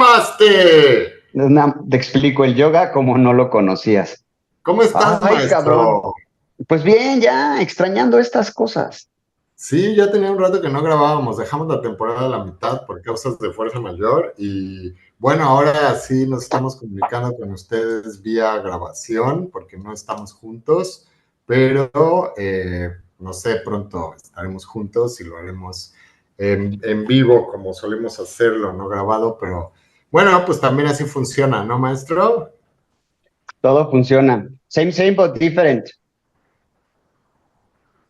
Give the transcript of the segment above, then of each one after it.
¡Namaste! Te explico el yoga como no lo conocías. ¿Cómo estás, Ay, cabrón. maestro? Pues bien, ya extrañando estas cosas. Sí, ya tenía un rato que no grabábamos, dejamos la temporada a la mitad por causas de fuerza mayor y bueno, ahora sí nos estamos comunicando con ustedes vía grabación porque no estamos juntos, pero no sé, pronto estaremos juntos y lo haremos en vivo como solemos hacerlo, no grabado, pero bueno, pues también así funciona, ¿no, maestro? Todo funciona. Same, same, but different.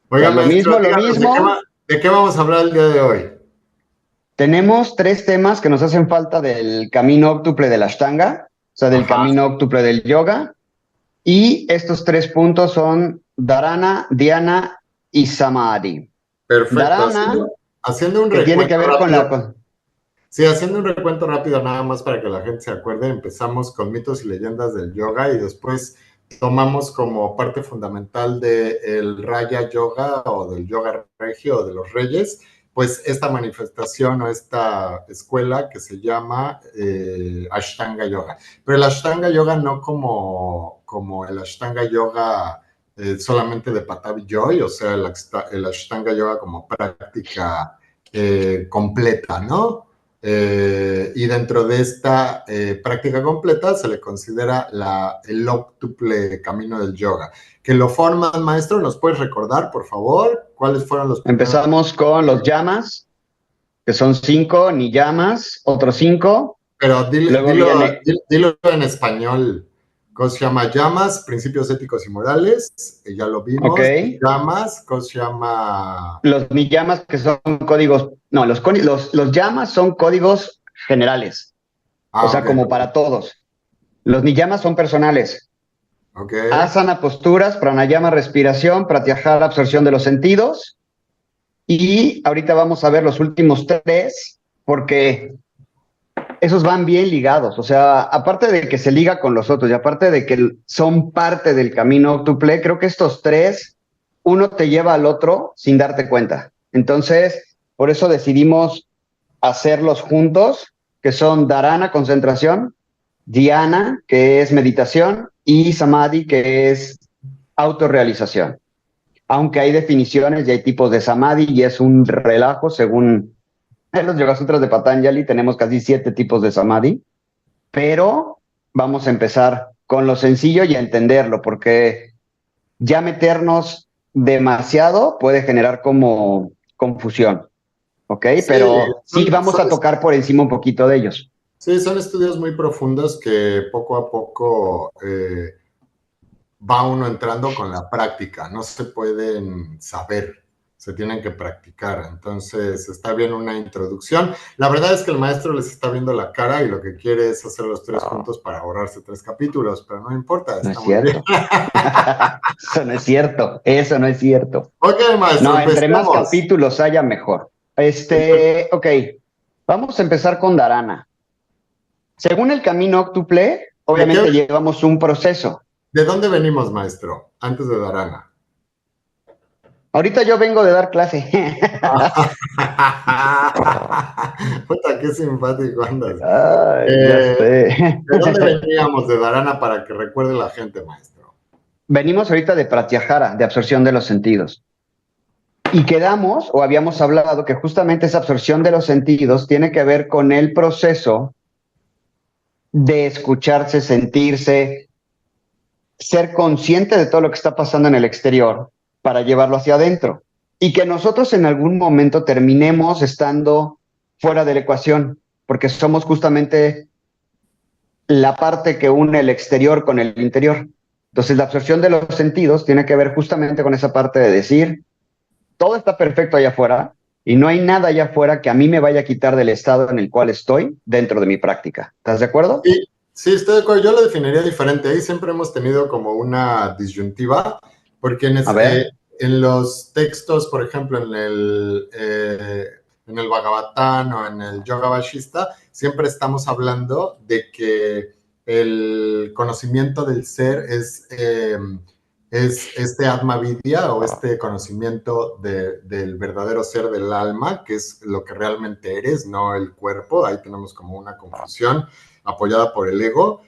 O sea, Oiga, lo maestro, mismo, lo díganos, mismo. ¿de qué vamos a hablar el día de hoy? Tenemos tres temas que nos hacen falta del camino óctuple de la Ashtanga, o sea, del Ajá, camino óctuple del yoga. Y estos tres puntos son Dharana, Dhyana y Samadhi. perfecto. Dharana, Haciendo un que tiene que recuento ver con rápido. la... Sí, haciendo un recuento rápido nada más para que la gente se acuerde, empezamos con mitos y leyendas del yoga y después tomamos como parte fundamental del Raya Yoga o del Yoga Regio o de los Reyes, pues esta manifestación o esta escuela que se llama Ashtanga Yoga. Pero el Ashtanga Yoga no como el Ashtanga Yoga solamente de Patavi Joy, o sea, el Ashtanga Yoga como práctica completa, ¿no? Y dentro de esta práctica completa se le considera el óctuple camino del yoga. Que lo forman, maestro, ¿nos puedes recordar, por favor, cuáles fueron los primeros? Empezamos con los yamas, que son 5, niyamas, otros 5. Pero Luego viene, dilo en español. ¿Cómo se llama? Llamas, principios éticos y morales, ya lo ok, vimos. Llamas, ¿cómo se llama? los niyamas, que son códigos, no, los yamas son códigos generales, o Ah, sea, ok, como para todos. Los niyamas son personales. ok. Asana, posturas, pranayama, respiración, pratyahara, absorción de los sentidos. Y ahorita vamos a ver los últimos tres, porque esos van bien ligados. O sea, aparte de que se liga con los otros y aparte de que son parte del camino octuple, creo que estos tres, uno te lleva al otro sin darte cuenta. Entonces, por eso decidimos hacerlos juntos, que son dharana, concentración, dhyana, que es meditación, y samadhi, que es autorrealización. Aunque hay definiciones y hay tipos de samadhi y es un relajo según en los Yoga Sutras de Patanjali tenemos casi 7 tipos de samadhi, pero vamos a empezar con lo sencillo y a entenderlo, porque ya meternos demasiado puede generar como confusión, ¿ok? Sí, Pero sí son, vamos son a tocar por encima un poquito de ellos. Sí, son estudios muy profundos que poco a poco va uno entrando con la práctica. No se pueden saber, se tienen que practicar. Entonces, está bien una introducción. La verdad es que el maestro les está viendo la cara y lo que quiere es hacer los tres juntos para ahorrarse 3 capítulos, pero no importa, No es está muy bien. cierto. Eso no es cierto. Eso no es cierto. Ok, maestro, No, entre más empecemos. capítulos haya, mejor. Ok. Vamos a empezar con Dharana. Según el camino octuple, ¿De qué, obviamente llevamos un proceso. de dónde venimos, maestro? Antes de Dharana. Ahorita yo vengo de dar clase. Puta, qué simpático andas. Ay, ya Eh, sé. ¿De dónde veníamos de Dharana para que recuerde la gente, maestro? Venimos ahorita de Pratyahara, de absorción de los sentidos. Y quedamos, o habíamos hablado, que justamente esa absorción de los sentidos tiene que ver con el proceso de escucharse, sentirse, ser consciente de todo lo que está pasando en el exterior para llevarlo hacia adentro. Y que nosotros en algún momento terminemos estando fuera de la ecuación, porque somos justamente la parte que une el exterior con el interior. Entonces la absorción de los sentidos tiene que ver justamente con esa parte de decir, todo está perfecto allá afuera y no hay nada allá afuera que a mí me vaya a quitar del estado en el cual estoy dentro de mi práctica. ¿Estás de acuerdo? Sí, sí, estoy de acuerdo. Yo lo definiría diferente. Ahí siempre hemos tenido como una disyuntiva, porque A ver. en los textos, por ejemplo, en el Bhagavatam o en el Yoga Vashista, siempre estamos hablando de que el conocimiento del ser es es este Atma Vidya o este conocimiento del verdadero ser del alma, que es lo que realmente eres, no el cuerpo. Ahí tenemos como una confusión apoyada por el ego.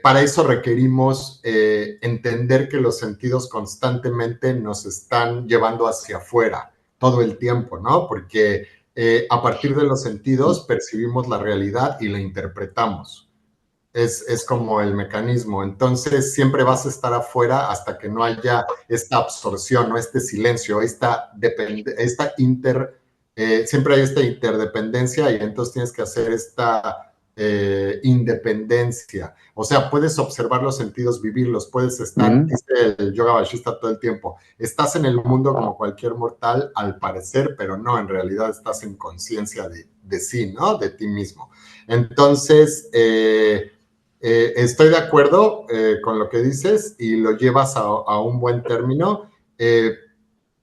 Para eso requerimos entender que los sentidos constantemente nos están llevando hacia afuera todo el tiempo, ¿no? Porque a partir de los sentidos percibimos la realidad y la interpretamos. Es como el mecanismo. Entonces, siempre vas a estar afuera hasta que no haya esta absorción, ¿no? Este silencio, siempre hay esta interdependencia y entonces tienes que hacer esta independencia. O sea, puedes observar los sentidos, vivirlos, puedes estar, dice el yoga vajista todo el tiempo, estás en el mundo como cualquier mortal al parecer, pero no, en realidad estás en conciencia de sí, ¿no? De ti mismo. Entonces, estoy de acuerdo con lo que dices y lo llevas a un buen término.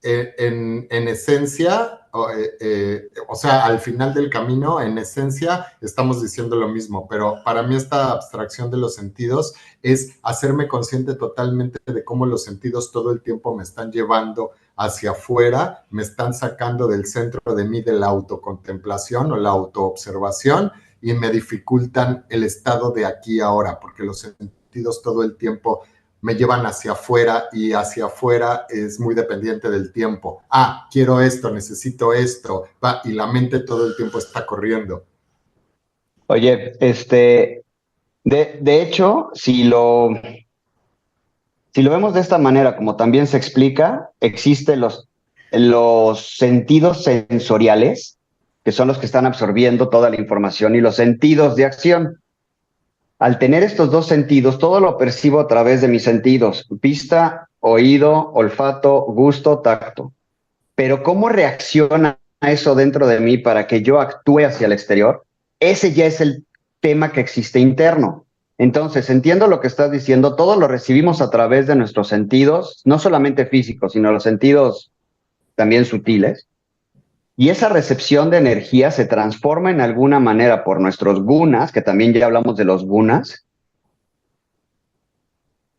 En esencia, o sea, al final del camino, en esencia, estamos diciendo lo mismo, pero para mí esta abstracción de los sentidos es hacerme consciente totalmente de cómo los sentidos todo el tiempo me están llevando hacia afuera, me están sacando del centro de mí de la autocontemplación o la autoobservación y me dificultan el estado de aquí ahora, porque los sentidos todo el tiempo me llevan hacia afuera y hacia afuera es muy dependiente del tiempo. Ah, quiero esto, necesito esto, va, y la mente todo el tiempo está corriendo. Oye, de hecho, si lo vemos de esta manera, como también se explica, existen los sentidos sensoriales, que son los que están absorbiendo toda la información, y los sentidos de acción. Al tener estos dos sentidos, todo lo percibo a través de mis sentidos: vista, oído, olfato, gusto, tacto. Pero ¿cómo reacciona eso dentro de mí para que yo actúe hacia el exterior? Ese ya es el tema que existe interno. Entonces, entiendo lo que estás diciendo, todo lo recibimos a través de nuestros sentidos, no solamente físicos, sino los sentidos también sutiles. Y esa recepción de energía se transforma en alguna manera por nuestros gunas, que también ya hablamos de los gunas,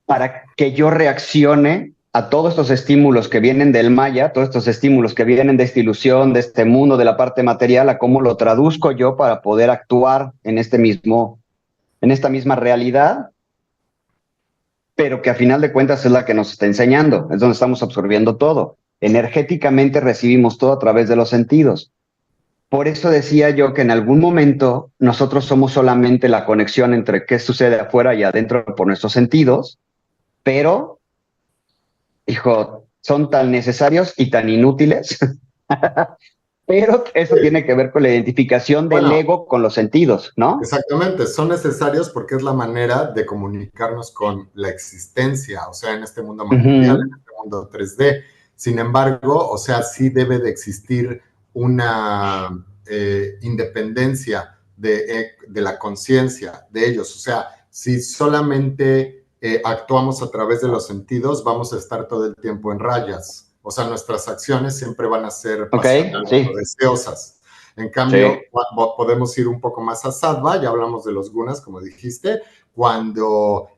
para que yo reaccione a todos estos estímulos que vienen del Maya, todos estos estímulos que vienen de esta ilusión, de este mundo, de la parte material, a cómo lo traduzco yo para poder actuar en esta misma realidad, pero que a final de cuentas es la que nos está enseñando, es donde estamos absorbiendo todo. Energéticamente recibimos todo a través de los sentidos. Por eso decía yo que en algún momento nosotros somos solamente la conexión entre qué sucede afuera y adentro por nuestros sentidos, pero, hijo, son tan necesarios y tan inútiles. Pero eso tiene que ver con la identificación del ego con los sentidos, ¿no? Exactamente, son necesarios porque es la manera de comunicarnos con la existencia, o sea, en este mundo material, en este mundo 3D. Sin embargo, o sea, sí debe de existir una independencia de la conciencia de ellos. O sea, si solamente actuamos a través de los sentidos, vamos a estar todo el tiempo en rayas. O sea, nuestras acciones siempre van a ser pasionales o deseosas. En cambio, podemos ir un poco más a sattva, ya hablamos de los gunas, como dijiste, cuando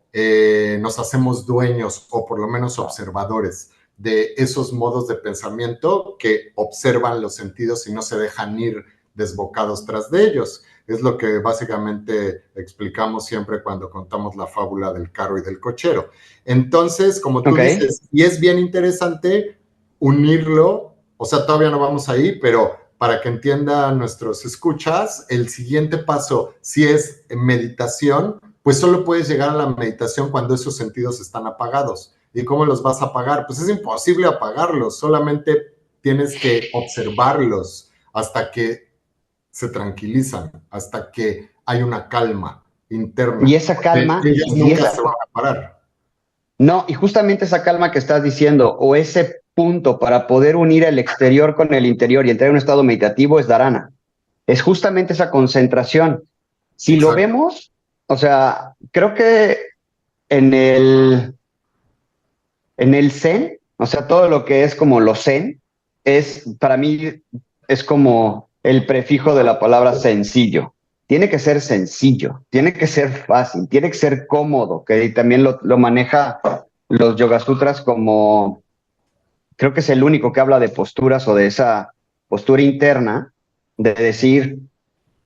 nos hacemos dueños o por lo menos observadores de esos modos de pensamiento que observan los sentidos y no se dejan ir desbocados tras de ellos. Es lo que básicamente explicamos siempre cuando contamos la fábula del carro y del cochero. Entonces, como tú dices, y es bien interesante unirlo, o sea, todavía no vamos ahí, pero para que entiendan nuestros escuchas, el siguiente paso, si es meditación, pues solo puedes llegar a la meditación cuando esos sentidos están apagados. ¿Y cómo los vas a apagar? Pues es imposible apagarlos, solamente tienes que observarlos hasta que se tranquilizan, hasta que hay una calma interna. Y esa calma... Ellos nunca se van a parar. No, y justamente esa calma que estás diciendo, o ese punto para poder unir el exterior con el interior y entrar en un estado meditativo, es dharana. Es justamente esa concentración. Si lo vemos, o sea, creo que en el Zen, o sea, todo lo que es como lo Zen, para mí, es como el prefijo de la palabra sencillo. Tiene que ser sencillo, tiene que ser fácil, tiene que ser cómodo, que también lo maneja los Yoga Sutras como, creo que es el único que habla de posturas o de esa postura interna, de decir,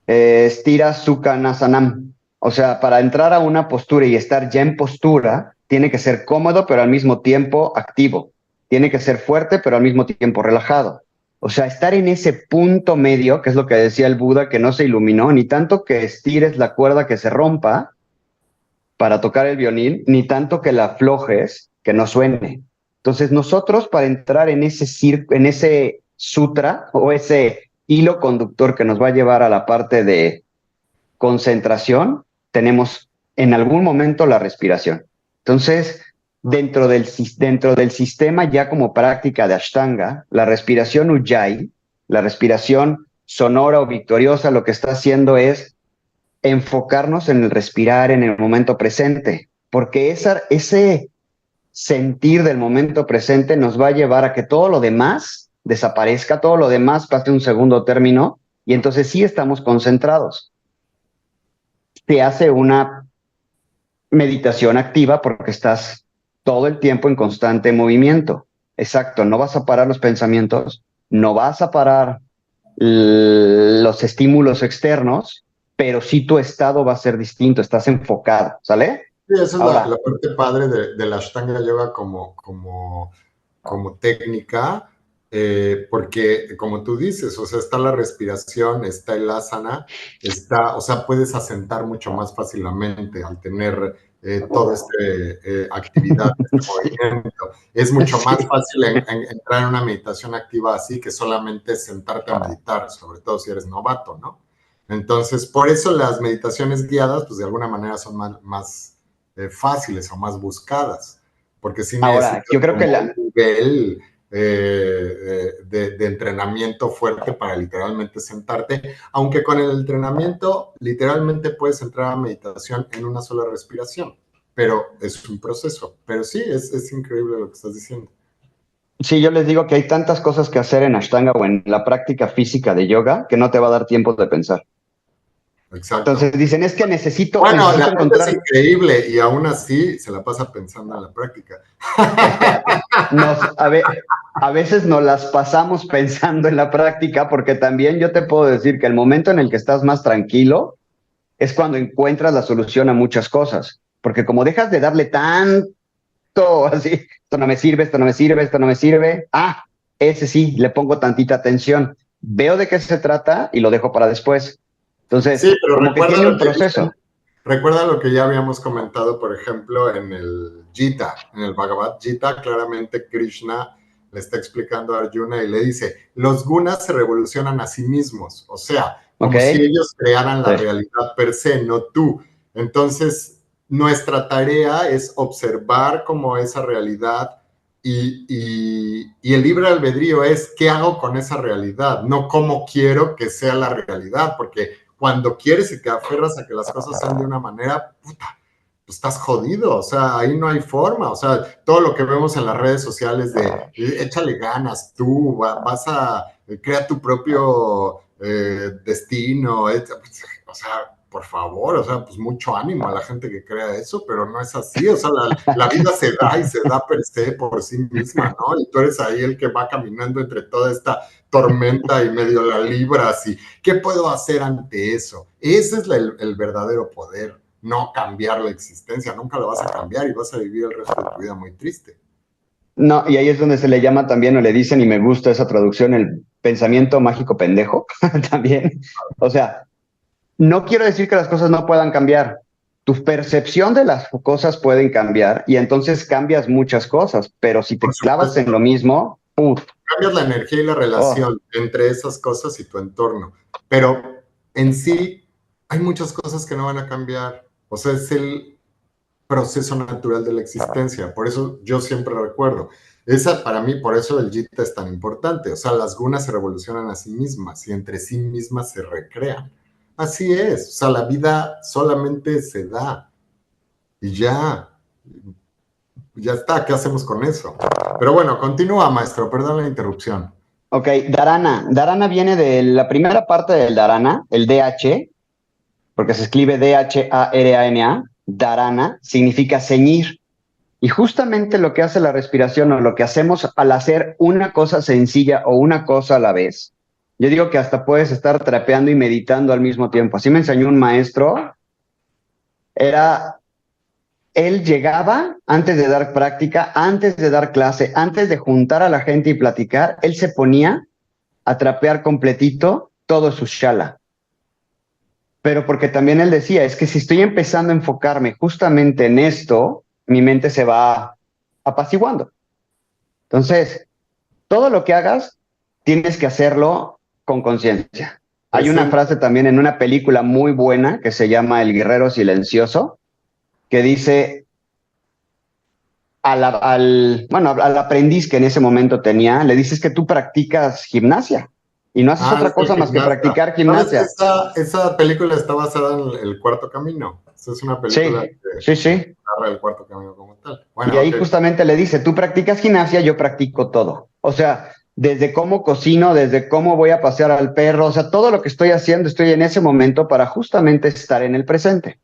estira Sukha Nasanam. O sea, para entrar a una postura y estar ya en postura, tiene que ser cómodo, pero al mismo tiempo activo. Tiene que ser fuerte, pero al mismo tiempo relajado. O sea, estar en ese punto medio, que es lo que decía el Buda, que no se iluminó, ni tanto que estires la cuerda que se rompa para tocar el violín, ni tanto que la aflojes, que no suene. Entonces, nosotros para entrar en en ese sutra o ese hilo conductor que nos va a llevar a la parte de concentración, tenemos en algún momento la respiración. Entonces, dentro del sistema ya como práctica de Ashtanga, la respiración Ujjayi, la respiración sonora o victoriosa, lo que está haciendo es enfocarnos en el respirar en el momento presente, porque ese sentir del momento presente nos va a llevar a que todo lo demás desaparezca, todo lo demás pase un segundo término, y entonces sí estamos concentrados. Se hace una meditación activa porque estás todo el tiempo en constante movimiento. Exacto, no vas a parar los pensamientos, no vas a parar los estímulos externos, pero sí tu estado va a ser distinto, estás enfocado, ¿sale? Sí, esa es Ahora, la parte padre de la Ashtanga Yoga como técnica, porque como tú dices, o sea, está la respiración, está el asana, está, o sea, puedes asentar mucho más fácilmente al tener toda esta actividad, este movimiento. Es mucho sí. más fácil entrar en una meditación activa así que solamente sentarte a meditar, sobre todo si eres novato, ¿no? Entonces, por eso las meditaciones guiadas, pues de alguna manera son más fáciles o más buscadas, porque sí Ahora, necesitas yo creo que como un nivel de entrenamiento fuerte para literalmente sentarte, aunque con el entrenamiento literalmente puedes entrar a meditación en una sola respiración, pero es un proceso. Pero sí, es increíble lo que estás diciendo. sí, yo les digo que hay tantas cosas que hacer en Ashtanga o en la práctica física de yoga que no te va a dar tiempo de pensar. Entonces Exacto. dicen, es que Bueno, necesito la mente es encontrar. increíble y aún así se la pasa pensando en la práctica. Espérate, a veces nos las pasamos pensando en la práctica porque también yo te puedo decir que el momento en el que estás más tranquilo es cuando encuentras la solución a muchas cosas. Porque como dejas de darle tanto así, esto no me sirve, esto no me sirve, esto no me sirve, ese sí, le pongo tantita atención, veo de qué se trata y lo dejo para después. Sí, Entonces, pero como que tiene un proceso. recuerda lo que ya habíamos comentado, por ejemplo, en el Gita, en el Bhagavad Gita, claramente Krishna le está explicando a Arjuna y le dice, los gunas se revolucionan a sí mismos, o sea, ¿Ok? como si ellos crearan la Sí. realidad per se, no tú. Entonces, nuestra tarea es observar como esa realidad y el libre albedrío es qué hago con esa realidad, no cómo quiero que sea la realidad, porque cuando quieres y te aferras a que las cosas sean de una manera, puta, pues estás jodido, o sea, ahí no hay forma, o sea, todo lo que vemos en las redes sociales de échale ganas, tú vas a crear tu propio destino, o sea, por favor, o sea, pues mucho ánimo a la gente que crea eso, pero no es así, o sea, la vida se da y se da per se por sí misma, ¿no? Y tú eres ahí el que va caminando entre toda esta tormenta y medio la libras y ¿qué puedo hacer ante eso? Ese es el verdadero poder, no cambiar la existencia, nunca lo vas a cambiar y vas a vivir el resto de tu vida muy triste. No, y ahí es donde se le llama también, o le dicen, y me gusta esa traducción, el pensamiento mágico pendejo, también. O sea, no quiero decir que las cosas no puedan cambiar. Tu percepción de las cosas pueden cambiar y entonces cambias muchas cosas, pero si Por te clavas en lo supuesto, mismo, ¡puf! cambias la energía y la Oh, relación entre esas cosas y tu entorno, pero en sí hay muchas cosas que no van a cambiar, o sea, es el proceso natural de la existencia. Por eso yo siempre recuerdo, esa para mí, por eso el Gita es tan importante. O sea, las gunas se revolucionan a sí mismas y entre sí mismas se recrean. Así es, o sea, la vida solamente se da y ya está, ¿qué hacemos con eso? Pero bueno, continúa, maestro, perdón la interrupción. ok, Dharana. Dharana viene de la primera parte del Dharana, el DH, porque se escribe Dharana. Dharana significa ceñir. Y justamente lo que hace la respiración o lo que hacemos al hacer una cosa sencilla o una cosa a la vez, yo digo que hasta puedes estar trapeando y meditando al mismo tiempo. Así me enseñó un maestro, era, él llegaba antes de dar práctica, antes de dar clase, antes de juntar a la gente y platicar, él se ponía a trapear completito todo su shala. Pero porque también él decía, es que si estoy empezando a enfocarme justamente en esto, mi mente se va apaciguando. Entonces, todo lo que hagas, tienes que hacerlo con conciencia. Hay una Presente. frase también en una película muy buena que se llama El Guerrero Silencioso, que dice al aprendiz que en ese momento tenía, le dices que tú practicas gimnasia y no haces otra Es el cosa más que gimnasta. practicar ¿Sabes que gimnasia. esa película está basada en El Cuarto Camino? Esa es una película Sí, sí, que sí. narra el Cuarto Camino como tal. Y Bueno, ahí ok. justamente le dice, tú practicas gimnasia, yo practico todo. O sea, desde cómo cocino, desde cómo voy a pasear al perro, o sea, todo lo que estoy haciendo, estoy en ese momento para justamente estar en el presente.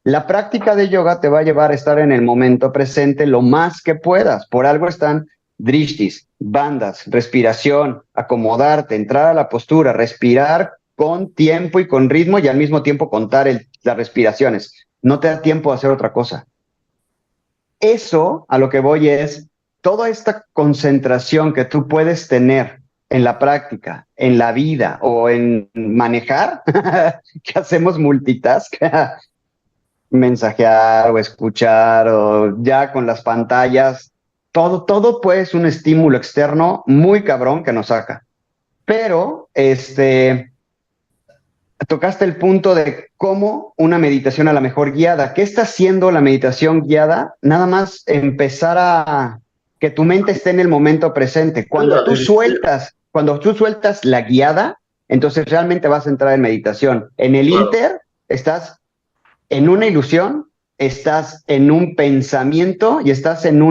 La práctica de yoga te va a llevar a estar en el momento presente lo más que puedas. Por algo están drishtis, bandas, respiración, acomodarte, entrar a la postura, respirar con tiempo y con ritmo y al mismo tiempo contar las respiraciones. No te da tiempo a hacer otra cosa. Eso a lo que voy es toda esta concentración que tú puedes tener en la práctica, en la vida o en manejar, que hacemos multitask, mensajear o escuchar o ya con las pantallas, todo pues un estímulo externo muy cabrón que nos saca. Pero tocaste el punto de cómo una meditación a la mejor guiada. ¿Qué está haciendo la meditación guiada? Nada más empezar a que tu mente esté en el momento presente. Cuando tú sueltas la guiada, entonces realmente vas a entrar en meditación. En el Claro. inter, estás en una ilusión, estás en un pensamiento y estás en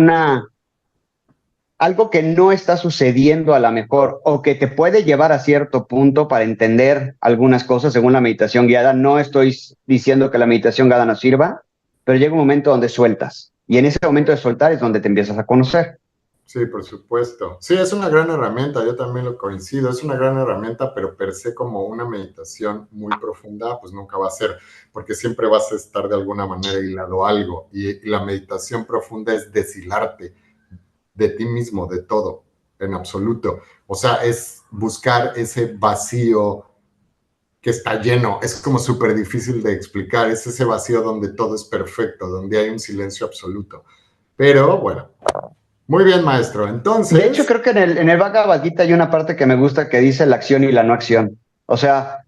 algo que no está sucediendo a la mejor o que te puede llevar a cierto punto para entender algunas cosas según la meditación guiada. No estoy diciendo que la meditación guiada no sirva, pero llega un momento donde sueltas. Y en ese momento de soltar es donde te empiezas a conocer. Sí, por supuesto. Sí, es una gran herramienta, yo también lo coincido, es una gran herramienta, pero per se como una meditación muy profunda, pues nunca va a ser, porque siempre vas a estar de alguna manera hilado a algo, y la meditación profunda es deshilarte de ti mismo, de todo, en absoluto. O sea, es buscar ese vacío que está lleno, es como súper difícil de explicar, es ese vacío donde todo es perfecto, donde hay un silencio absoluto. Pero bueno, muy bien, maestro. De hecho, Entonces, creo que en el Bhagavad Gita hay una parte que me gusta que dice la acción y la no acción. O sea,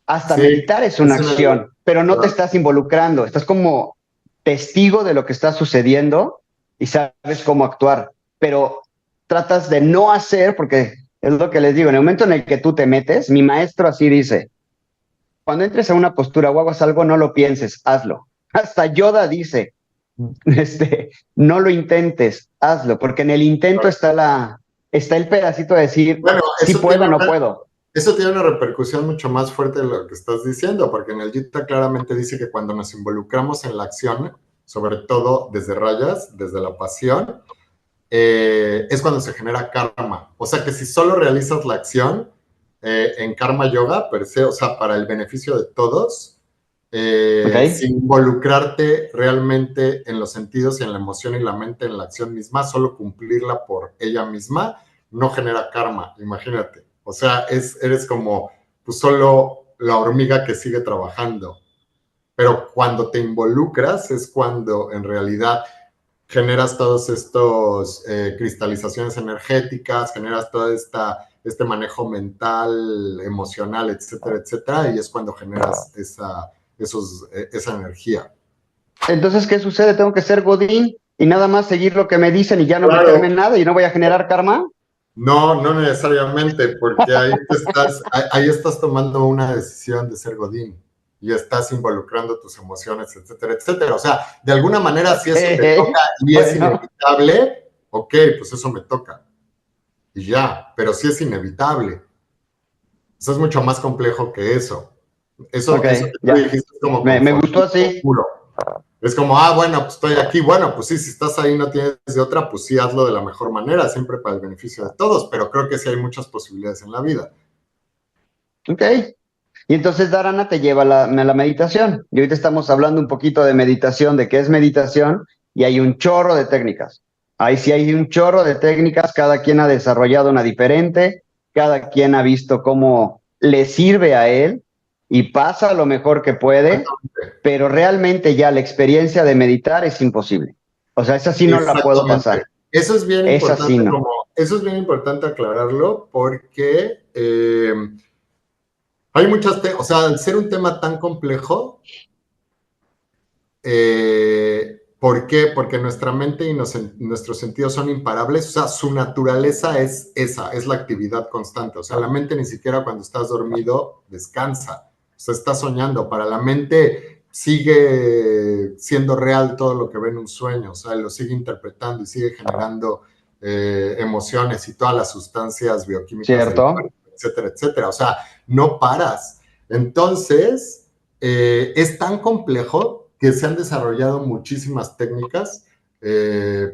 hasta sí, meditar es una es en el, acción, pero no te estás involucrando, estás como testigo de lo que está sucediendo y sabes cómo actuar, pero tratas de no hacer, porque es lo que les digo, en el momento en el que tú te metes, mi maestro así dice, cuando entres a una postura o hagas algo, no lo pienses, hazlo. Hasta Yoda dice, no lo intentes, hazlo, porque en el intento está el pedacito de decir, bueno, si puedo o no puedo. eso tiene una repercusión mucho más fuerte de lo que estás diciendo, porque en el Gita claramente dice que cuando nos involucramos en la acción, sobre todo desde rayas, desde la pasión, es cuando se genera karma. O sea que si solo realizas la acción en karma yoga, per se, o sea, para el beneficio de todos, ¿Ok? sin involucrarte realmente en los sentidos y en la emoción y la mente en la acción misma, solo cumplirla por ella misma, no genera karma, imagínate. O sea, eres como pues, solo la hormiga que sigue trabajando. Pero cuando te involucras es cuando en realidad generas todos estos cristalizaciones energéticas, generas todo este manejo mental, emocional, etcétera, etcétera, y es cuando generas esa energía. Entonces, ¿qué sucede? Tengo que ser Godín y nada más seguir lo que me dicen y ya no meterme Claro, en nada y no voy a generar karma. no, no necesariamente, porque ahí estás tomando una decisión de ser Godín y estás involucrando tus emociones, etcétera, etcétera. O sea, de alguna manera, si eso te toca y es Bueno, inevitable, ok, pues eso me toca. Y ya, pero sí es inevitable. Eso es mucho más complejo que eso. ok, Eso que tú ya. dijiste es como Me gustó conformismo así. puro. Es como, bueno, pues estoy aquí. Bueno, pues sí, si estás ahí no tienes de otra, pues sí, hazlo de la mejor manera, siempre para el beneficio de todos, pero creo que sí hay muchas posibilidades en la vida. Ok. Y entonces Dharana te lleva a la meditación. Y ahorita estamos hablando un poquito de meditación, de qué es meditación, y hay un chorro de técnicas. Ahí sí hay un chorro de técnicas, cada quien ha desarrollado una diferente, cada quien ha visto cómo le sirve a él y pasa lo mejor que puede, pero realmente ya la experiencia de meditar es imposible. O sea, esa sí no la puedo Exactamente. pasar. Eso es bien Esa sí importante, no. eso es bien importante aclararlo porque hay muchas, o sea, al ser un tema tan complejo, ¿por qué? Porque nuestra mente y nuestros sentidos son imparables, o sea, su naturaleza es esa, es la actividad constante, o sea, la mente ni siquiera cuando estás dormido descansa, o sea, está soñando, para la mente sigue siendo real todo lo que ve en un sueño, o sea, lo sigue interpretando y sigue generando emociones y todas las sustancias bioquímicas del ¿Cierto? cuerpo, etcétera, etcétera, o sea, no paras. Entonces, es tan complejo que se han desarrollado muchísimas técnicas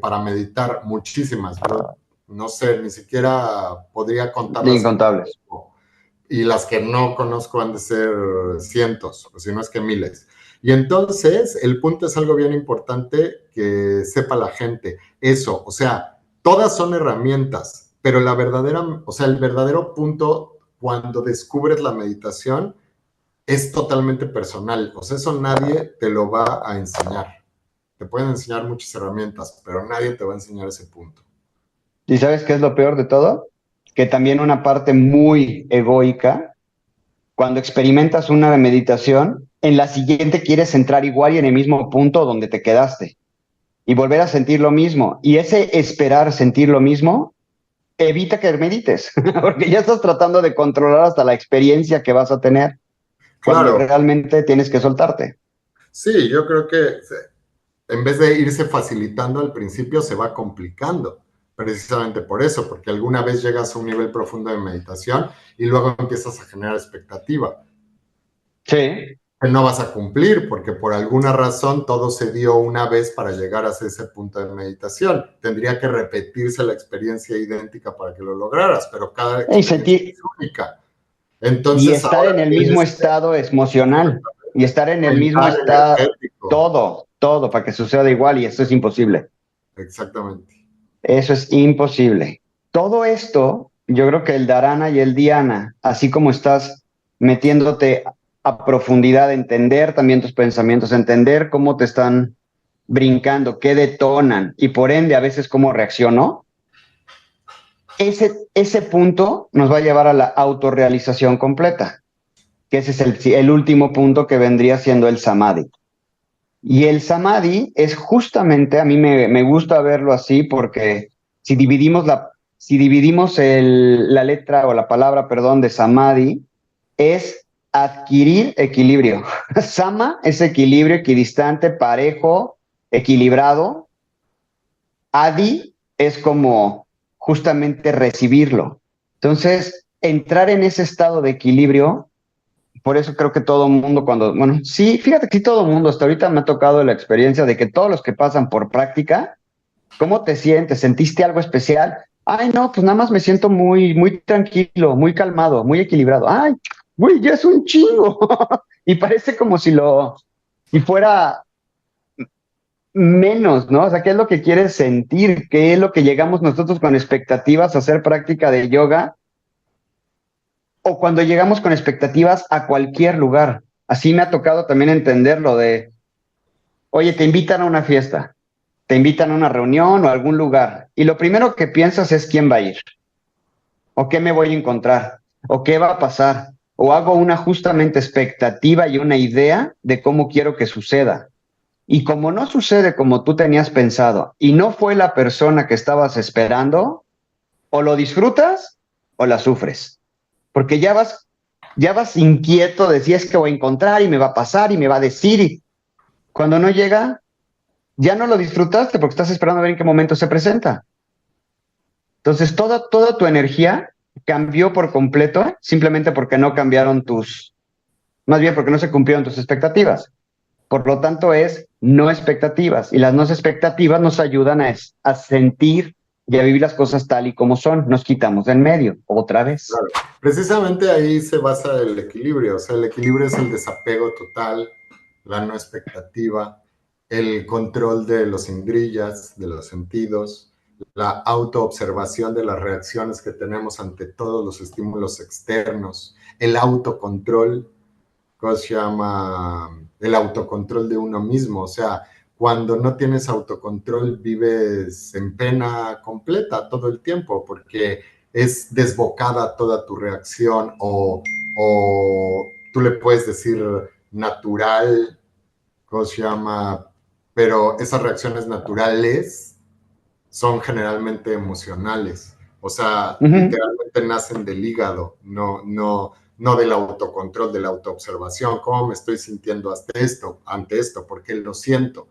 para meditar, muchísimas. Yo no sé, ni siquiera podría contarlas en Incontables. tiempo. Y las que no conozco han de ser cientos, o si no es que miles. Y entonces, el punto es algo bien importante que sepa la gente. Eso, o sea, todas son herramientas, pero la verdadera, o sea, el verdadero punto cuando descubres la meditación es totalmente personal. O sea, eso nadie te lo va a enseñar. Te pueden enseñar muchas herramientas, pero nadie te va a enseñar ese punto. ¿Y sabes qué es lo peor de todo? Que también una parte muy egoica, cuando experimentas una meditación, en la siguiente quieres entrar igual y en el mismo punto donde te quedaste y volver a sentir lo mismo. Y ese esperar sentir lo mismo evita que medites, porque ya estás tratando de controlar hasta la experiencia que vas a tener cuando Claro, realmente tienes que soltarte. sí, yo creo que en vez de irse facilitando al principio, se va complicando. Precisamente por eso, porque alguna vez llegas a un nivel profundo de meditación y luego empiezas a generar expectativa. Sí, Que no vas a cumplir porque por alguna razón todo se dio una vez para llegar a ese punto de meditación. Tendría que repetirse la experiencia idéntica para que lo lograras, pero cada y experiencia sentir, es única. y Entonces estar ahora en el mismo tienes estado emocional, y estar en el mismo mental, estado, energético. todo, para que suceda igual, y esto es imposible. Exactamente. Eso es imposible. Todo esto, yo creo que el dharana y el dhyana, así como estás metiéndote a profundidad, entender también tus pensamientos, entender cómo te están brincando, qué detonan y por ende a veces cómo reaccionó, ese punto nos va a llevar a la autorrealización completa, que ese es el último punto que vendría siendo el samadhi. Y el samadhi es justamente, a mí me gusta verlo así porque si dividimos si dividimos la letra o la palabra, perdón, de samadhi, es adquirir equilibrio. Sama es equilibrio, equidistante, parejo, equilibrado. Adi es como justamente recibirlo. Entonces, entrar en ese estado de equilibrio, por eso creo que todo el mundo cuando, bueno, sí, fíjate que sí todo el mundo, hasta ahorita me ha tocado la experiencia de que todos los que pasan por práctica, ¿cómo te sientes? ¿Sentiste algo especial? Ay, no, pues nada más me siento muy tranquilo, muy calmado, muy equilibrado. Ay, güey, ya es un chingo. Y parece como si fuera menos, ¿no? O sea, ¿qué es lo que quieres sentir? ¿Qué es lo que llegamos nosotros con expectativas a hacer práctica de yoga? O cuando llegamos con expectativas a cualquier lugar. Así me ha tocado también entenderlo de, oye, te invitan a una fiesta, te invitan a una reunión o a algún lugar, y lo primero que piensas es quién va a ir, o qué me voy a encontrar, o qué va a pasar, o hago una justamente expectativa y una idea de cómo quiero que suceda. Y como no sucede como tú tenías pensado y no fue la persona que estabas esperando, o lo disfrutas o la sufres. Porque ya vas inquieto de si es que voy a encontrar y me va a pasar y me va a decir. Y cuando no llega, ya no lo disfrutaste porque estás esperando a ver en qué momento se presenta. Entonces, toda tu energía cambió por completo simplemente porque no cambiaron más bien porque no se cumplieron tus expectativas. Por lo tanto, es no expectativas. Y las no expectativas nos ayudan a sentir y a vivir las cosas tal y como son. Nos quitamos del medio, otra vez. Claro. Precisamente ahí se basa el equilibrio. O sea, el equilibrio es el desapego total, la no expectativa, el control de los ingrillas, de los sentidos, la autoobservación de las reacciones que tenemos ante todos los estímulos externos, el autocontrol, ¿cómo se llama? El autocontrol de uno mismo. O sea, cuando no tienes autocontrol vives en pena completa todo el tiempo porque es desbocada toda tu reacción o tú le puedes decir natural, ¿cómo se llama? Pero esas reacciones naturales son generalmente emocionales. O sea, literalmente nacen del hígado, no del autocontrol, de la autoobservación. ¿Cómo me estoy sintiendo ante esto? ¿Por qué lo siento?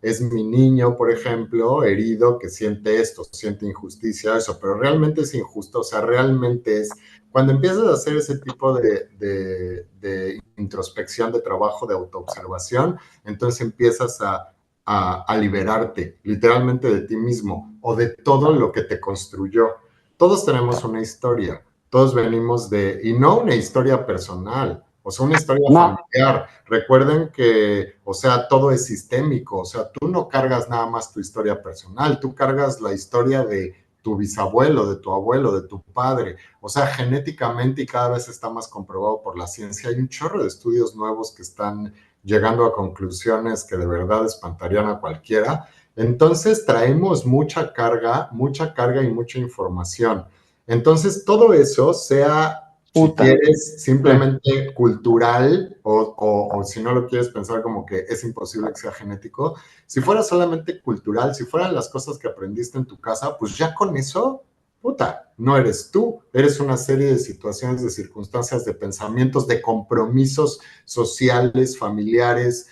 Es mi niño, por ejemplo, herido, que siente esto, siente injusticia, eso, pero realmente es injusto. O sea, realmente es cuando empiezas a hacer ese tipo de introspección, de trabajo, de autoobservación, entonces empiezas a liberarte literalmente de ti mismo o de todo lo que te construyó. Todos tenemos una historia, todos venimos y no una historia personal, o sea, una historia familiar. Recuerden que, o sea, todo es sistémico, o sea, tú no cargas nada más tu historia personal, tú cargas la historia de tu bisabuelo, de tu abuelo, de tu padre. O sea, genéticamente, y cada vez está más comprobado por la ciencia, hay un chorro de estudios nuevos que están llegando a conclusiones que de verdad espantarían a cualquiera. Entonces traemos mucha carga y mucha información. Entonces todo eso, sea, si quieres, simplemente cultural o si no lo quieres pensar como que es imposible que sea genético, si fuera solamente cultural, si fueran las cosas que aprendiste en tu casa, pues ya con eso, puta, no eres tú, eres una serie de situaciones, de circunstancias, de pensamientos, de compromisos sociales, familiares,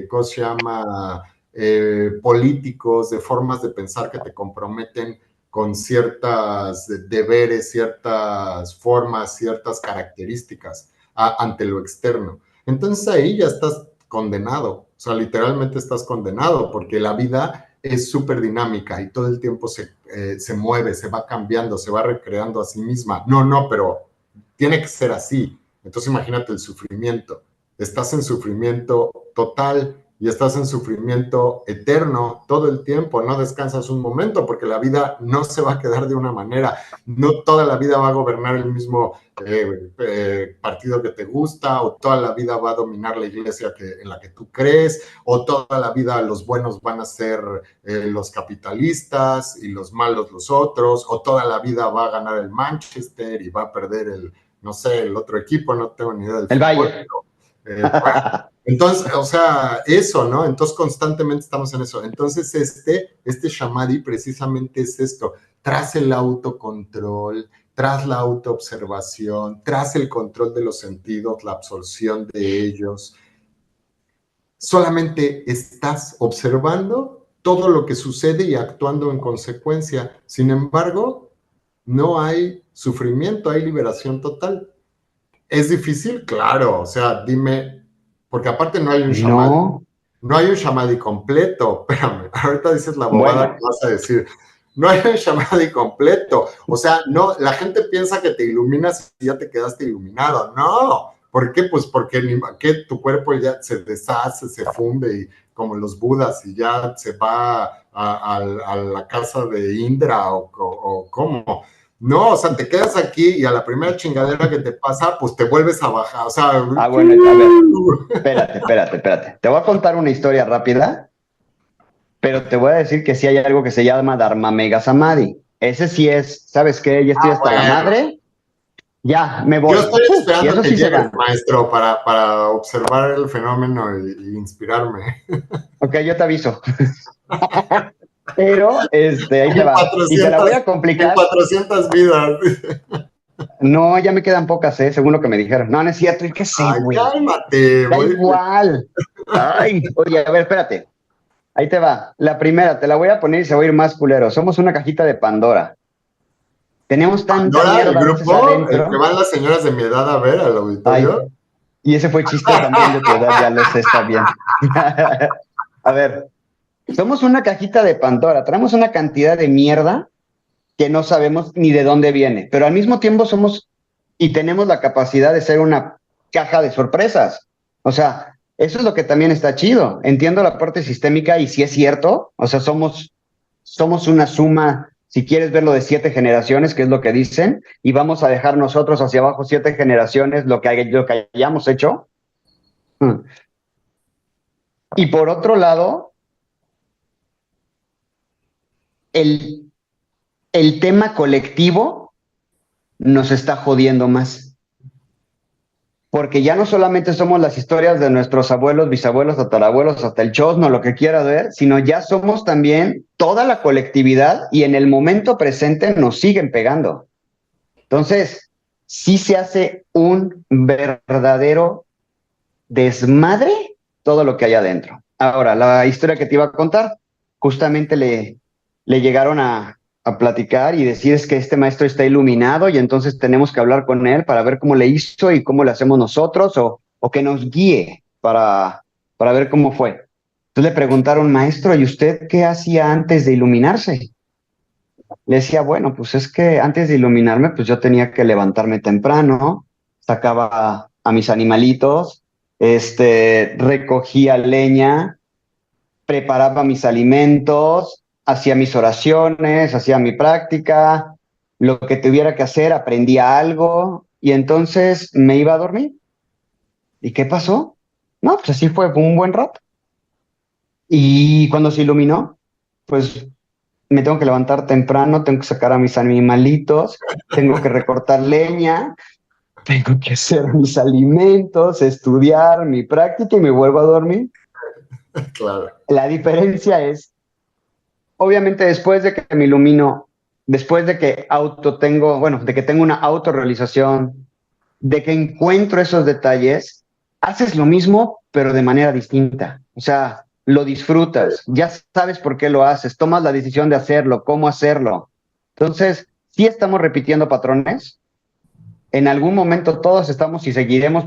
¿cómo se llama? Políticos, de formas de pensar que te comprometen con ciertas deberes, ciertas formas, ciertas características ante lo externo. Entonces ahí ya estás condenado, o sea, literalmente estás condenado porque la vida es súper dinámica y todo el tiempo se mueve, se va cambiando, se va recreando a sí misma. No, pero tiene que ser así. Entonces imagínate el sufrimiento. Estás en sufrimiento total y estás en sufrimiento eterno todo el tiempo, no descansas un momento porque la vida no se va a quedar de una manera, no toda la vida va a gobernar el mismo partido que te gusta, o toda la vida va a dominar la iglesia en la que tú crees, o toda la vida los buenos van a ser los capitalistas y los malos los otros, o toda la vida va a ganar el Manchester y va a perder no sé, el otro equipo, no tengo ni idea del fútbol. Bayern. Bueno, entonces, o sea, eso, ¿no? Entonces constantemente estamos en eso. Entonces este Samadhi precisamente es esto, tras el autocontrol, tras la autoobservación, tras el control de los sentidos, la absorción de ellos, solamente estás observando todo lo que sucede y actuando en consecuencia. Sin embargo, no hay sufrimiento, hay liberación total. ¿Es difícil? Claro, o sea, dime, porque aparte no hay un Samadhi. No hay un Samadhi completo. Espérame, ahorita dices la bobada que vas a decir. No hay un Samadhi completo. O sea, no, la gente piensa que te iluminas y ya te quedaste iluminado. No. ¿Por qué? Pues porque tu cuerpo ya se deshace, se funde, y como los budas, y ya se va a la casa de Indra o cómo. No, o sea, te quedas aquí y a la primera chingadera que te pasa, pues te vuelves a bajar. O sea, bueno, a ver, espérate. Te voy a contar una historia rápida, pero te voy a decir que sí hay algo que se llama Dharma Mega Samadhi. Ese sí es, ¿sabes qué? Ya estoy hasta la madre. Ya, me voy. Yo estoy esperando que llegues, maestro, para observar el fenómeno y inspirarme. Ok, yo te aviso. Pero, ahí te va. Y te la voy a complicar. En 400 vidas. No, ya me quedan pocas, según lo que me dijeron. No, no es cierto. ¿Y qué sé, güey? Cálmate. Da igual. Ay, oye, a ver, espérate. Ahí te va. La primera, te la voy a poner y se va a ir más culero. Somos una cajita de Pandora. Tenemos tanta mierda el grupo, el que van las señoras de mi edad a ver al auditorio. Y ese fue chiste también de tu edad, ya lo sé, está bien. A ver, somos una cajita de Pandora, traemos una cantidad de mierda que no sabemos ni de dónde viene, pero al mismo tiempo somos y tenemos la capacidad de ser una caja de sorpresas. O sea, eso es lo que también está chido. Entiendo la parte sistémica y si es cierto, o sea, somos una suma, si quieres verlo de 7 generaciones, que es lo que dicen, y vamos a dejar nosotros hacia abajo 7 generaciones lo que hayamos hecho. Y por otro lado, el, el tema colectivo nos está jodiendo más. Porque ya no solamente somos las historias de nuestros abuelos, bisabuelos, tatarabuelos, hasta el chosno, lo que quiera ver, sino ya somos también toda la colectividad y en el momento presente nos siguen pegando. Entonces, sí se hace un verdadero desmadre todo lo que hay adentro. Ahora, la historia que te iba a contar, justamente le llegaron a platicar y decir es que este maestro está iluminado y entonces tenemos que hablar con él para ver cómo le hizo y cómo le hacemos nosotros o que nos guíe para ver cómo fue. Entonces le preguntaron, maestro, ¿y usted qué hacía antes de iluminarse? Le decía, bueno, pues es que antes de iluminarme, pues yo tenía que levantarme temprano, sacaba a mis animalitos, recogía leña, preparaba mis alimentos, hacía mis oraciones, hacía mi práctica, lo que tuviera que hacer, aprendía algo y entonces me iba a dormir. ¿Y qué pasó? No, pues así fue un buen rato. Y cuando se iluminó, pues me tengo que levantar temprano, tengo que sacar a mis animalitos, tengo que recortar leña, tengo que hacer mis alimentos, estudiar mi práctica y me vuelvo a dormir. Claro. La diferencia es, obviamente después de que me ilumino, después de que de que tengo una autorrealización, de que encuentro esos detalles, haces lo mismo, pero de manera distinta. O sea, lo disfrutas, ya sabes por qué lo haces, tomas la decisión de hacerlo, cómo hacerlo. Entonces, sí estamos repitiendo patrones. En algún momento todos estamos y seguiremos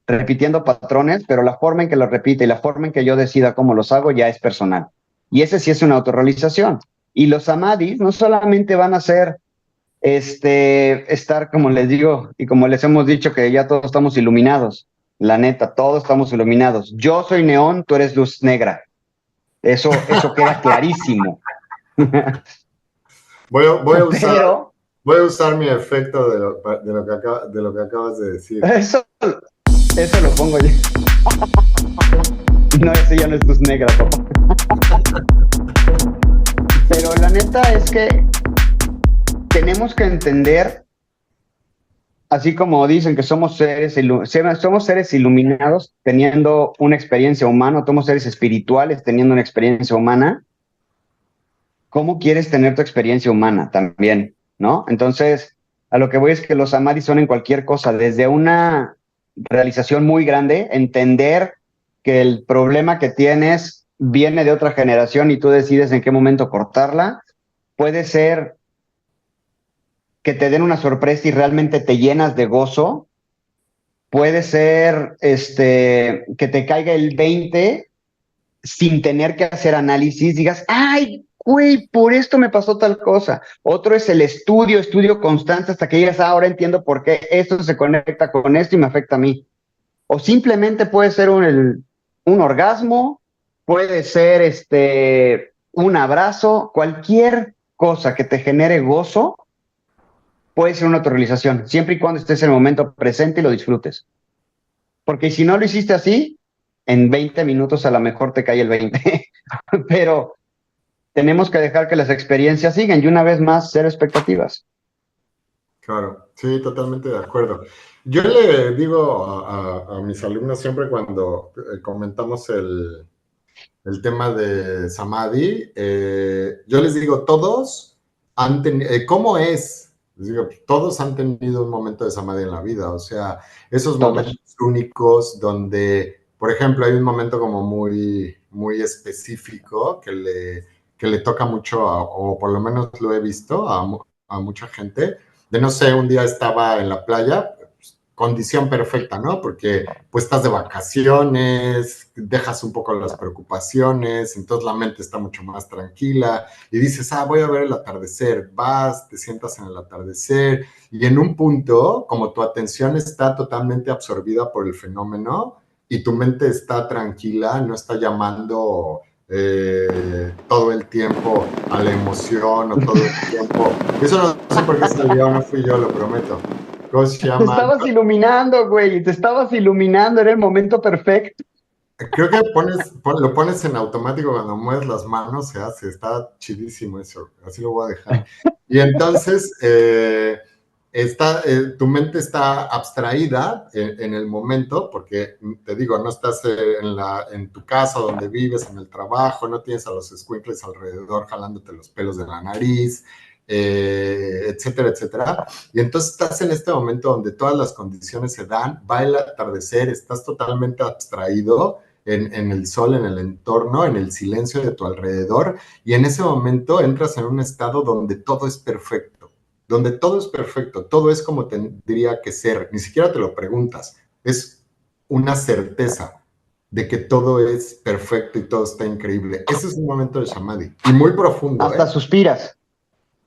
repitiendo patrones, pero la forma en que los repite y la forma en que yo decida cómo los hago ya es personal. Y ese sí es una autorrealización. Y los samadhis no solamente van a ser estar, como les digo, y como les hemos dicho, que ya todos estamos iluminados. La neta, todos estamos iluminados. Yo soy neón, tú eres luz negra. Eso queda clarísimo. Voy a, voy a usar, Pero voy a usar mi efecto de lo que acabas de decir. eso lo pongo yo. No, eso ya no es luz negra, papá. Pero la neta es que tenemos que entender, así como dicen que somos seres iluminados teniendo una experiencia humana, somos seres espirituales teniendo una experiencia humana. ¿Cómo quieres tener tu experiencia humana también? ¿No? Entonces, a lo que voy es que los samadhis son en cualquier cosa, desde una realización muy grande, entender que el problema que tienes viene de otra generación y tú decides en qué momento cortarla. Puede ser que te den una sorpresa y realmente te llenas de gozo. Puede ser que te caiga el 20 sin tener que hacer análisis, digas, ay, güey, por esto me pasó tal cosa. Otro es el estudio constante hasta que digas, ahora entiendo por qué esto se conecta con esto y me afecta a mí. O simplemente puede ser un orgasmo, puede ser un abrazo, cualquier cosa que te genere gozo puede ser una autorrealización, siempre y cuando estés en el momento presente y lo disfrutes. Porque si no lo hiciste así, en 20 minutos a lo mejor te cae el 20. Pero tenemos que dejar que las experiencias sigan y una vez más ser expectativas. Claro, sí, totalmente de acuerdo. Yo le digo a mis alumnos siempre cuando comentamos el tema de Samadhi, yo les digo, todos han tenido, ¿cómo es? Les digo, todos han tenido un momento de Samadhi en la vida, o sea, esos momentos Todos. únicos donde, por ejemplo, hay un momento como muy, muy específico que le toca mucho, o por lo menos lo he visto a mucha gente, de no sé, un día estaba en la playa, condición perfecta, ¿no? Porque pues estás de vacaciones, dejas un poco las preocupaciones, entonces la mente está mucho más tranquila y dices, voy a ver el atardecer, vas, te sientas en el atardecer y en un punto, como tu atención está totalmente absorbida por el fenómeno y tu mente está tranquila, no está llamando todo el tiempo a la emoción o todo el tiempo. Eso no sé por qué salió, no fui yo, lo prometo. ¿Cómo se Te llama? estabas iluminando, güey, te estabas iluminando, era el momento perfecto. Creo que lo pones en automático cuando mueves las manos, se hace, está chidísimo eso, así lo voy a dejar. Y entonces, tu mente está abstraída en el momento, porque te digo, no estás en tu casa donde vives, en el trabajo, no tienes a los escuincles alrededor jalándote los pelos de la nariz, etcétera, etcétera. Y entonces estás en este momento donde todas las condiciones se dan, va el atardecer, estás totalmente abstraído en el sol, en el entorno, en el silencio de tu alrededor, y en ese momento entras en un estado donde todo es perfecto, todo es como tendría que ser, ni siquiera te lo preguntas, es una certeza de que todo es perfecto y todo está increíble. Ese es un momento de Samadhi, y muy profundo, Hasta ¿eh? suspiras.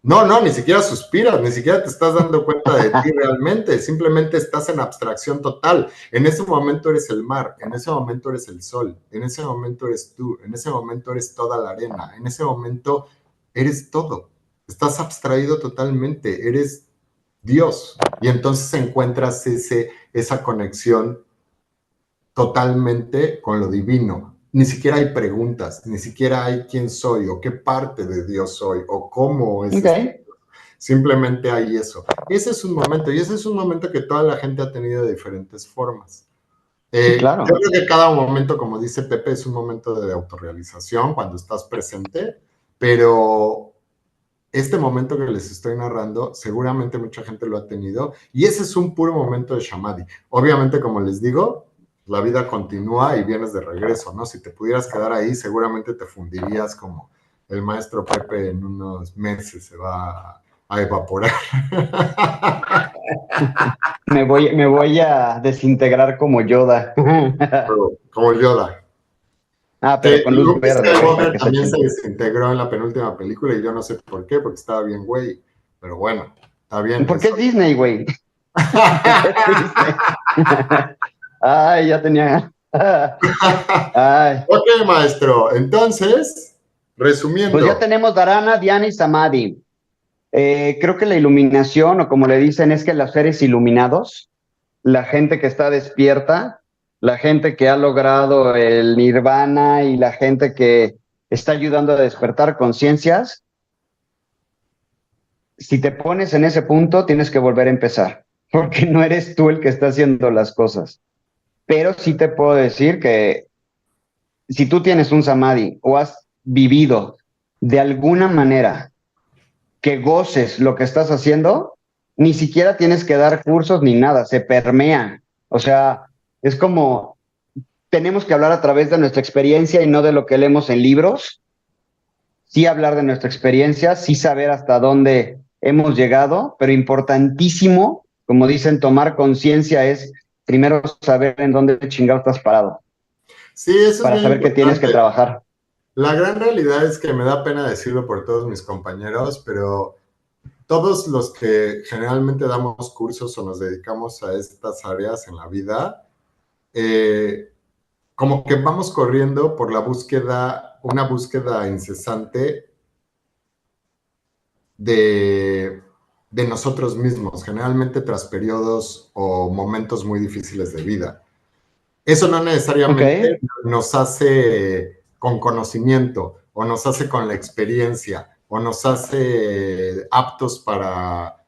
No, ni siquiera suspiras, ni siquiera te estás dando cuenta de ti realmente, simplemente estás en abstracción total. En ese momento eres el mar, en ese momento eres el sol, en ese momento eres tú, en ese momento eres toda la arena, en ese momento eres todo. Estás abstraído totalmente, eres Dios. Y entonces encuentras esa conexión totalmente con lo divino. Ni siquiera hay preguntas, ni siquiera hay quién soy o qué parte de Dios soy o cómo es esto. Ok, Simplemente hay eso. Ese es un momento, y ese es un momento que toda la gente ha tenido de diferentes formas. sí, Yo claro. creo que cada momento, como dice Pepe, es un momento de autorrealización cuando estás presente, pero este momento que les estoy narrando, seguramente mucha gente lo ha tenido, y ese es un puro momento de Samadhi. Obviamente, como les digo, la vida continúa y vienes de regreso, ¿no? Si te pudieras quedar ahí, seguramente te fundirías como el maestro Pepe en unos meses se va a evaporar. Me voy a desintegrar como Yoda. Como Yoda. Pero con luz Luke verde, güey, para Skywalker que se también echen. se desintegró en la penúltima película y yo no sé por qué, porque estaba bien güey, pero bueno, está bien. Porque es Disney, güey. Es Disney. Ay, ya tenía. Ay. Ok, maestro. Entonces, Pues ya resumiendo, tenemos Dharana, Dhyana y Samadhi. Creo que la iluminación, o como le dicen, es que los seres iluminados, la gente que está despierta, la gente que ha logrado el nirvana y la gente que está ayudando a despertar conciencias, si te pones en ese punto, tienes que volver a empezar, porque no eres tú el que está haciendo las cosas. Pero sí te puedo decir que si tú tienes un samadhi o has vivido de alguna manera que goces lo que estás haciendo, ni siquiera tienes que dar cursos ni nada, se permean. O sea, es como tenemos que hablar a través de nuestra experiencia y no de lo que leemos en libros. Sí hablar de nuestra experiencia, sí saber hasta dónde hemos llegado, pero importantísimo, como dicen, tomar conciencia es primero saber en dónde chingado estás parado, sí, eso es para bien saber que tienes que importante. trabajar. La gran realidad es que me da pena decirlo por todos mis compañeros, pero todos los que generalmente damos cursos o nos dedicamos a estas áreas en la vida, eh, como que vamos corriendo por la búsqueda, una búsqueda incesante de, de nosotros mismos, generalmente tras periodos o momentos muy difíciles de vida. Eso no Ok, necesariamente nos hace con conocimiento o nos hace con la experiencia o nos hace aptos para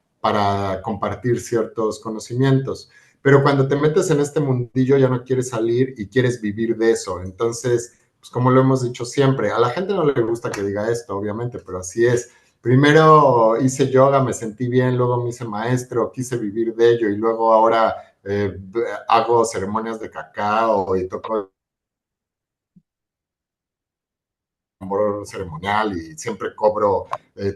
compartir ciertos conocimientos. Pero cuando te metes en este mundillo ya no quieres salir y quieres vivir de eso. Entonces, pues como lo hemos dicho siempre, a la gente no le gusta que diga esto, obviamente, pero así es. Primero hice yoga, me sentí bien, luego me hice maestro, quise vivir de ello y luego ahora eh, hago ceremonias de cacao y toco tambor ceremonial y siempre cobro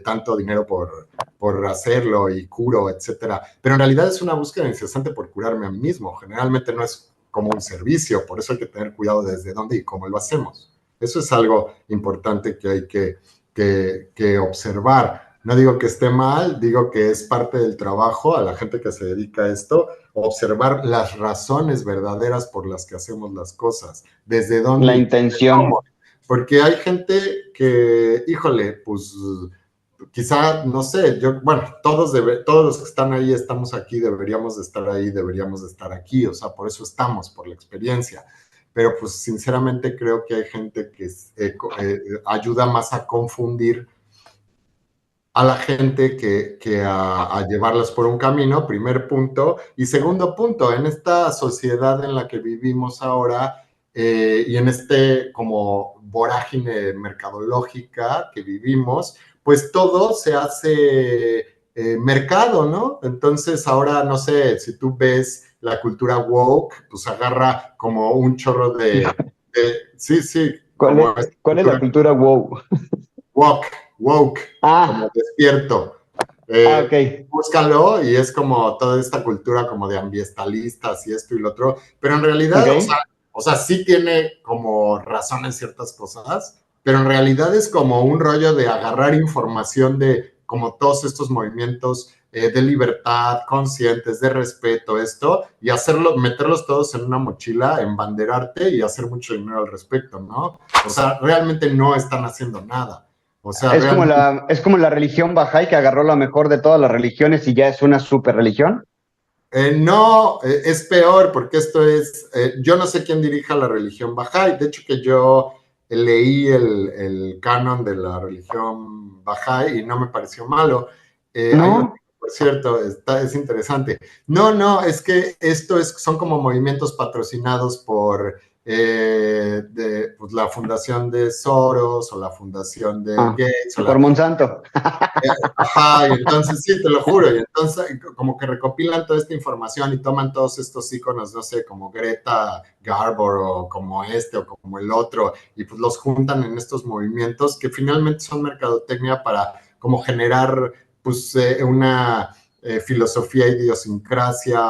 tanto dinero por hacerlo y curo, etcétera. Pero en realidad es una búsqueda incesante por curarme a mí mismo. Generalmente no es como un servicio, por eso hay que tener cuidado desde dónde y cómo lo hacemos. Eso es algo importante que hay que observar. No digo que esté mal, digo que es parte del trabajo a la gente que se dedica a esto, observar las razones verdaderas por las que hacemos las cosas, desde dónde La y intención. cómo. Porque hay gente que, híjole, pues quizá, no sé, bueno, todos los que están ahí estamos aquí, deberíamos de estar ahí, deberíamos de estar aquí, o sea, por eso estamos, por la experiencia. Pero pues sinceramente creo que hay gente que ayuda más a confundir a la gente que a llevarlas por un camino, primer punto. Y segundo punto, en esta sociedad en la que vivimos ahora y en este como vorágine mercadológica que vivimos, pues todo se hace mercado, ¿no? Entonces ahora, no sé, si tú ves la cultura woke, pues agarra como un chorro sí, sí, como esta ¿Cuál es la cultura cultura wow? woke, woke, como Ah, despierto. ok. Búscalo y es como toda esta cultura como de ambientalistas y esto y lo otro, pero en realidad, Ok. o sea, sí tiene como razón en ciertas cosas, pero en realidad es como un rollo de agarrar información de como todos estos movimientos de libertad, conscientes, de respeto, esto, y hacerlo, meterlos todos en una mochila, embanderarte y hacer mucho dinero al respecto, ¿no? O sea, realmente no están haciendo nada. O sea, realmente Es como la religión Bahá'í que agarró lo mejor de todas las religiones y ya es una super religión. no, es peor porque esto es, yo no sé quién dirija la religión Bahá'í, de hecho que yo leí el canon de la religión Bahá'í y no me pareció malo. Ahí lo No, tengo, por cierto, es interesante. No, no, es que son como movimientos patrocinados por pues, la fundación de Soros o la fundación de ah, Gates o por Monsanto. Ajá, y entonces sí, te lo juro, y entonces como que recopilan toda esta información y toman todos estos iconos, no sé, como Greta Garbo o como este o como el otro, y pues los juntan en estos movimientos que finalmente son mercadotecnia para como generar pues una filosofía, idiosincrasia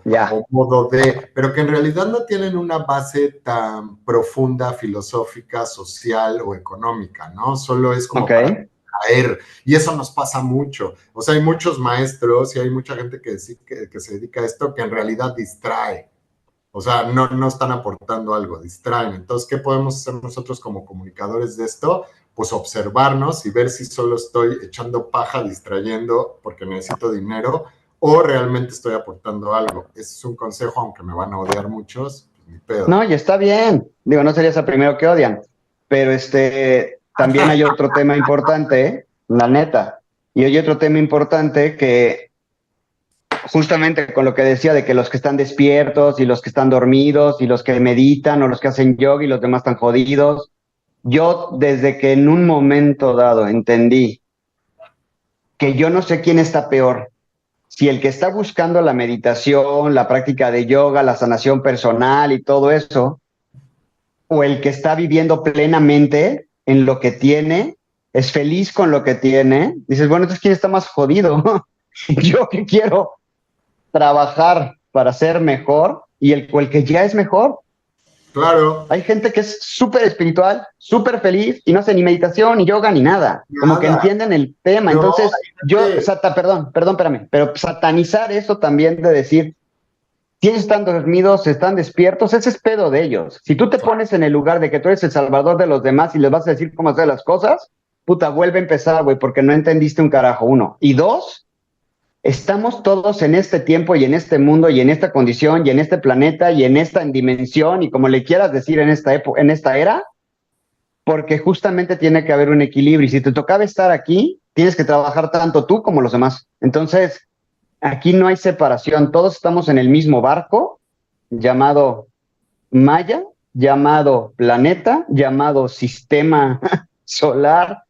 Ya, o modo de, pero que en realidad no tienen una base tan profunda filosófica, social o económica, ¿no? Solo es como para ok. caer. Y eso nos pasa mucho. O sea, hay muchos maestros y hay mucha gente que se dedica a esto que en realidad distrae. O sea, no están aportando algo, distraen. Entonces, ¿qué podemos hacer nosotros como comunicadores de esto? Pues observarnos y ver si solo estoy echando paja, distrayendo porque necesito dinero o realmente estoy aportando algo. Ese es un consejo, aunque me van a odiar muchos, pues ni pedo. No, y está bien. Digo, no serías el primero que odian. Pero también hay otro tema importante, la neta. Y hay otro tema importante que justamente con lo que decía de que los que están despiertos y los que están dormidos y los que meditan o los que hacen yoga y los demás están jodidos. Yo desde que en un momento dado entendí que yo no sé quién está peor, si el que está buscando la meditación, la práctica de yoga, la sanación personal y todo eso, o el que está viviendo plenamente en lo que tiene, es feliz con lo que tiene, dices, bueno, entonces ¿quién está más jodido? Yo que quiero trabajar para ser mejor y o el que ya es mejor. Claro, Hay gente que es súper espiritual, súper feliz y no hace ni meditación, ni yoga, ni nada. Como que nada. entienden el tema. No, Entonces, hay gente, perdón, espérame, pero satanizar eso también de decir, si ellos están dormidos, están despiertos, ese es pedo de ellos. Si tú te pones en el lugar de que tú eres el salvador de los demás y les vas a decir cómo hacer las cosas, puta, vuelve a empezar, güey, porque no entendiste un carajo, uno. Y dos, estamos todos en este tiempo y en este mundo y en esta condición y en este planeta y en esta dimensión y como le quieras decir en en esta era, porque justamente tiene que haber un equilibrio y si te tocaba estar aquí, tienes que trabajar tanto tú como los demás. Entonces, aquí no hay separación, todos estamos en el mismo barco llamado Maya, llamado planeta, llamado sistema solar.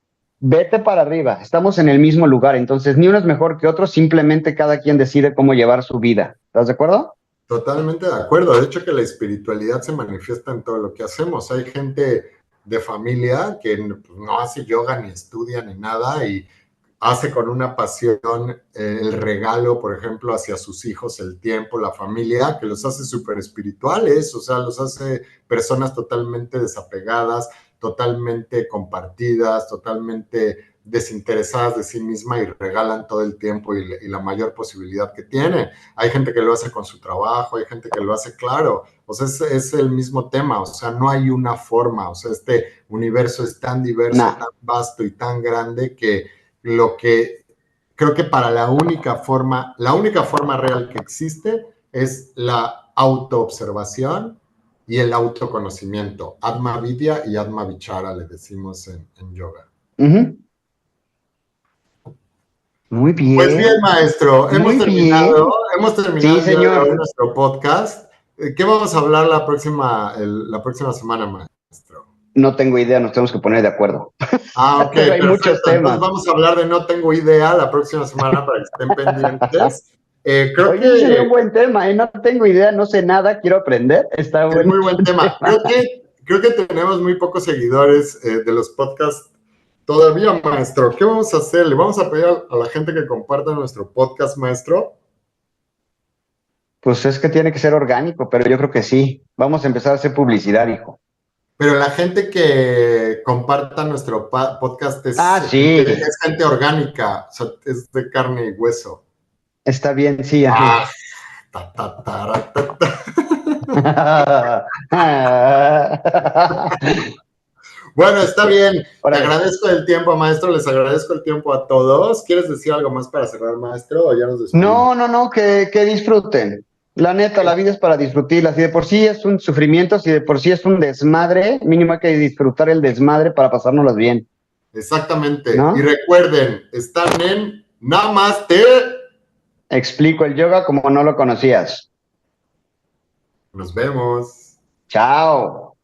Vete para arriba, estamos en el mismo lugar, entonces ni uno es mejor que otro, simplemente cada quien decide cómo llevar su vida. ¿Estás de acuerdo? totalmente de acuerdo. De hecho, que la espiritualidad se manifiesta en todo lo que hacemos. Hay gente, de familia que pues, no hace yoga ni estudia ni nada y hace con una pasión el regalo, por ejemplo, hacia sus hijos, el tiempo, la familia, que los hace súper espirituales, o sea, los hace personas totalmente desapegadas, totalmente compartidas, totalmente desinteresadas de sí misma y regalan todo el tiempo y la mayor posibilidad que tiene. Hay gente que lo hace con su trabajo, hay gente que lo hace claro, o sea, es el mismo tema, o sea, no hay una forma, o sea, este universo es tan diverso, Nah. tan vasto y tan grande que lo que creo que para la única forma real que existe es la autoobservación y el autoconocimiento. Atma Vidya y Atma Vichara le decimos en yoga. Uh-huh. Muy Pues bien, bien, maestro, muy bien. hemos Sí, terminado el día de hoy señor. nuestro podcast. ¿Qué vamos a hablar la próxima semana, maestro? No tengo idea, nos tenemos que poner de acuerdo. Ah, ok, Pero hay muchos perfecto. Entonces temas. vamos a hablar de No Tengo Idea la próxima semana para que estén pendientes. Creo Oye, ese sería un que buen tema, ¿eh? No tengo idea, no sé nada, quiero aprender. Está es bueno muy buen ese tema. tema. Creo que tenemos muy pocos seguidores de los podcasts todavía, maestro. ¿Qué vamos a hacer? ¿Le vamos a pedir a la gente que comparta nuestro podcast, maestro? Pues es que tiene que ser orgánico, pero yo creo que sí. Vamos a empezar a hacer publicidad, hijo. Pero la gente que comparta nuestro podcast Ah, sí, es gente orgánica, o sea, es de carne y hueso. está bien, sí, ajá. Ah, ta, ta, ta, ta, ta. Bueno, está bien. Te Órale. agradezco el tiempo, maestro. Les agradezco el tiempo a todos. ¿Quieres decir algo más para cerrar, maestro? ¿O ya nos despedimos? No, no, no, que disfruten. La neta, la vida es para disfrutarla. Si de por sí es un sufrimiento, si de por sí es un desmadre, mínimo hay que disfrutar el desmadre para pasárnoslas bien, Exactamente. Y ¿no? recuerden, están en Namaste. Explico el yoga como no lo conocías. Nos vemos. Chao.